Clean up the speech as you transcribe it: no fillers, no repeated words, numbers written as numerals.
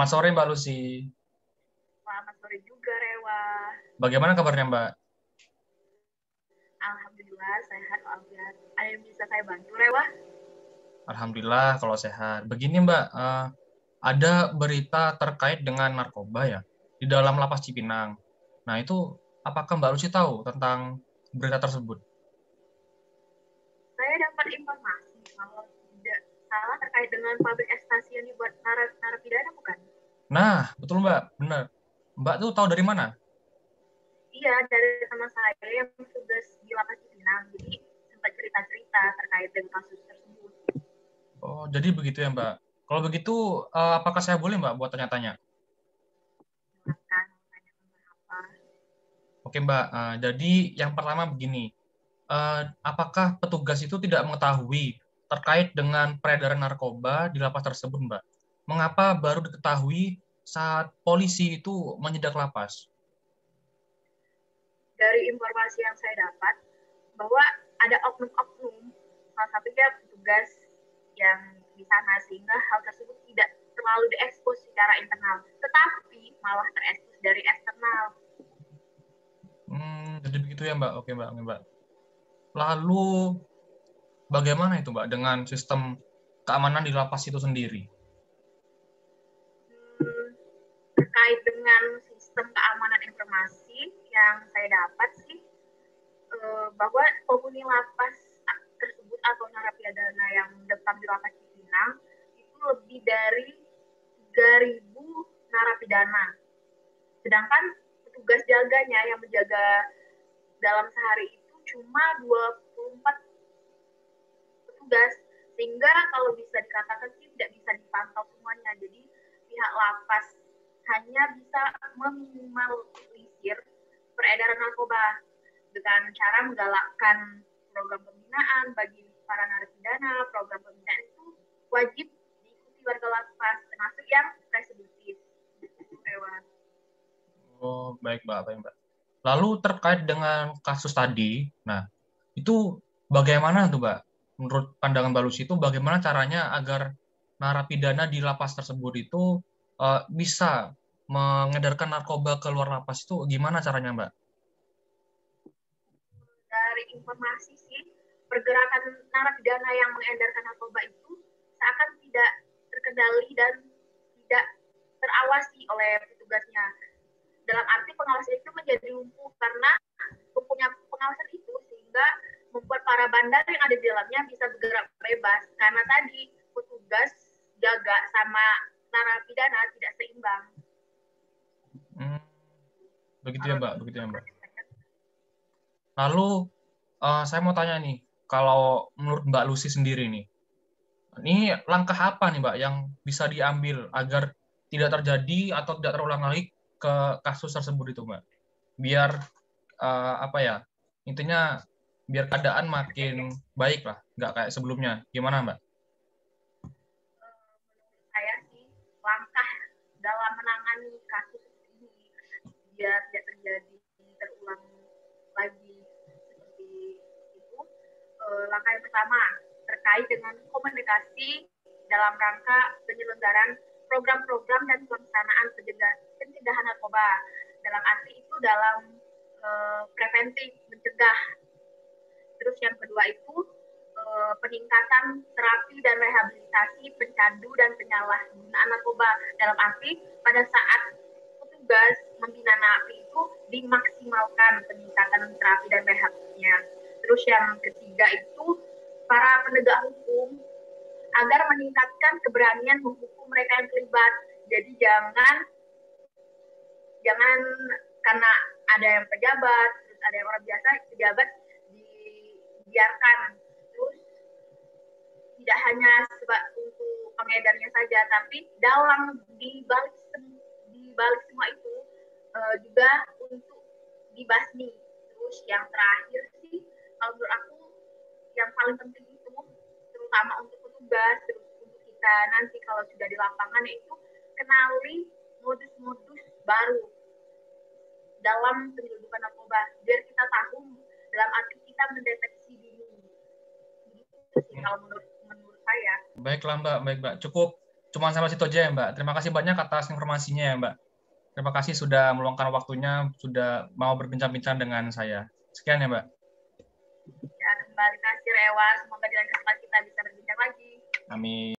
Mas sore Mbak Lucy. Selamat sore juga, Rewa. Bagaimana kabarnya Mbak? Alhamdulillah, sehat walafiat. Ada yang bisa saya bantu, Rewa? Alhamdulillah kalau sehat. Begini Mbak, ada berita terkait dengan narkoba ya di dalam lapas Cipinang. Nah itu apakah Mbak Lucy tahu tentang berita tersebut? Saya dapat informasi kalau tidak salah terkait dengan pabrik ekstasi yang dibuat narapidana, bukan? Nah betul Mbak, benar. Mbak tuh tahu dari mana? Iya, dari teman saya yang tugas di lapas Cipinang. Jadi sempat cerita-cerita terkait dengan kasus tersebut. Oh jadi begitu ya Mbak. Kalau begitu, apakah saya boleh Mbak buat tanya-tanya? Silakan tanya tentang apa. Oke Mbak, jadi yang pertama begini. Apakah petugas itu tidak mengetahui terkait dengan peredaran narkoba di lapas tersebut, Mbak? Mengapa baru diketahui saat polisi itu menyedak lapas? Dari informasi yang saya dapat, bahwa ada oknum-oknum, salah satunya petugas yang di sana, sehingga hal tersebut tidak terlalu diekspos secara internal, tetapi malah terekspos dari eksternal. Jadi begitu ya, Mbak. Oke, Mbak. Oke, Mbak. Lalu bagaimana itu, Mbak, dengan sistem keamanan di lapas itu sendiri? Terkait dengan sistem keamanan informasi yang saya dapat sih, bahwa penghuni lapas tersebut atau narapidana yang mendekam di lapas Cipinang itu lebih dari 3.000 narapidana. Sedangkan petugas jaganya yang menjaga dalam sehari itu cuma 24 petugas, sehingga kalau bisa dikatakan sih tidak bisa dipantau semuanya. Jadi pihak lapas hanya bisa meminimalisir peredaran narkoba dengan cara menggalakkan program pembinaan bagi para narapidana. Program pembinaan itu wajib diikuti warga lapas, termasuk yang restitusi. Oh, baik, Mbak. Baik, Mbak. Lalu terkait dengan kasus tadi, nah, itu bagaimana tuh, Mbak? Menurut pandangan Mbak Lucy itu bagaimana caranya agar narapidana di lapas tersebut itu bisa mengedarkan narkoba ke luar lapas itu gimana caranya, Mbak? Dari informasi sih, pergerakan narapidana yang mengedarkan narkoba itu seakan tidak terkendali dan tidak terawasi oleh petugasnya. Dalam arti pengawasan itu menjadi lumpuh karena lumpuhnya pengawasan itu, sehingga membuat para bandar yang ada di dalamnya bisa bergerak bebas karena tadi petugas jaga sama narapidana tidak seimbang. Hmm, begitu ya, Kalau Mbak. Begitu ya, Mbak. Lalu saya mau tanya nih, kalau menurut Mbak Lucy sendiri nih, ini langkah apa nih, Mbak, yang bisa diambil agar tidak terjadi atau tidak terulang lagi ke kasus tersebut itu, Mbak? Biar apa ya? Intinya biar keadaan makin baik lah, nggak kayak sebelumnya. Gimana, Mbak? Saya sih, langkah dalam menangani kasus ini biar tidak terjadi terulang lagi seperti itu, langkah yang pertama terkait dengan komunikasi dalam rangka penyelenggaraan program-program dan pelaksanaan pencegahan narkoba. Dalam arti itu dalam preventif, mencegah. Terus yang kedua itu peningkatan terapi dan rehabilitasi pencandu dan penyalahgunaan narkoba. Dalam arti pada saat petugas membina napi itu dimaksimalkan peningkatan terapi dan rehabnya. Terus yang ketiga itu para penegak hukum agar meningkatkan keberanian menghukum mereka yang terlibat. Jadi jangan karena ada yang pejabat, terus ada yang orang biasa, pejabat dibiarkan. Terus tidak hanya sebab untuk pengedarnya saja, tapi di balik semua itu juga untuk dibasmi. Terus yang terakhir sih, kalau menurut aku yang paling penting itu, terutama untuk petugas, terus untuk kita nanti kalau sudah di lapangan, itu kenali modus-modus baru dalam penyelundupan narkoba, biar kita tahu, dalam arti kita mendeteksi dini. Begitu sih kalau menurut saya. Baiklah, Mbak. Baik, Mbak. Cukup cuma sampai situ aja ya Mbak. Terima kasih banyak atas informasinya ya Mbak. Terima kasih sudah meluangkan waktunya, sudah mau berbincang-bincang dengan saya. Sekian ya Mbak. Ya, kembali kasih Rewa. Semoga di lain kesempatan kita bisa berbincang lagi. Amin.